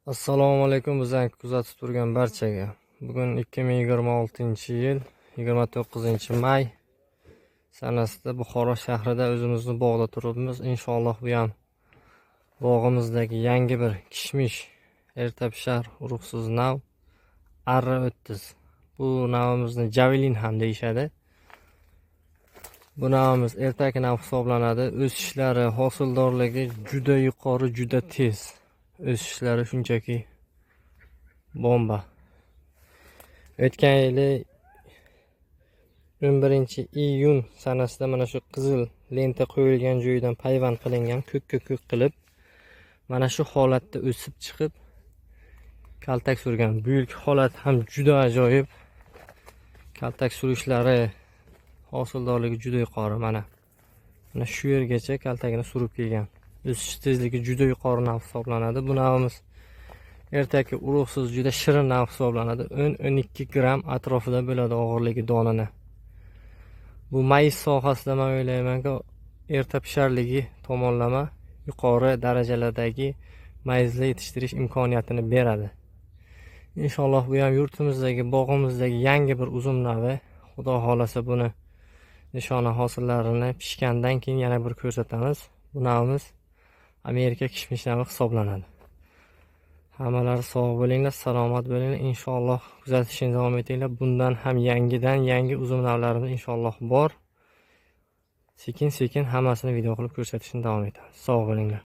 Assalomu alaykum bizani kuzatib turgan barchaga. Bugun 2026-yil 29-may sanasida Buxoro shahrida o'zimizni bog'da turibmiz. Inshaalloh bu ham bog'imizdagi yangi bir kishmish erta pishar urug'siz nav arra 30. Bu navimizni Javelin ham deyishadi. Bu navimiz ertaki nav hisoblanadi. O'sishlari, hosildorligi juda yuqori, juda tez. O'sishlari shunchaki bomba. O'tgan yili 11-iyun sanasida mana shu qizil lenta qo'yilgan joyidan payvand qilingan, ko'kka ko'k qilib mana shu holatda o'sib chiqib kaltak surgan. Bu yilgi holat ham juda ajoyib. Kaltak surishlari, hosildorligi juda yuqori. Mana shu yergacha kaltagini surib kelgan. O'sish tezligi juda yuqori nav hisoblanadi. Bu navimiz ertaki urug'siz juda shirin nav hisoblanadi. 10-12 gram atrofida bo'ladi og'irligi donini. Bu mayiz sohasida men o'ylaymanki, erta pisharligi tomonlama yuqori darajalardagi mayizli yetishtirish imkoniyatini beradi. Inshaalloh bu ham yurtimizdagi, bog'imizdagi yangi bir uzum navi. Xudo xolasa buni nishona hosillarini pishgandan keyin yana bir ko'rsatamiz. Bu navimiz Amerika kishmish navi hisoblanadi. Hammalari sog' bo'linglar, salomat bo'linglar. Inshaalloh kuzatishni davom etinglar. Bundan ham yangi uzum navlarimiz inshaalloh bor. Sekin-sekin hammasini video qilib ko'rsatishni davom etamiz. Sog' bo'linglar.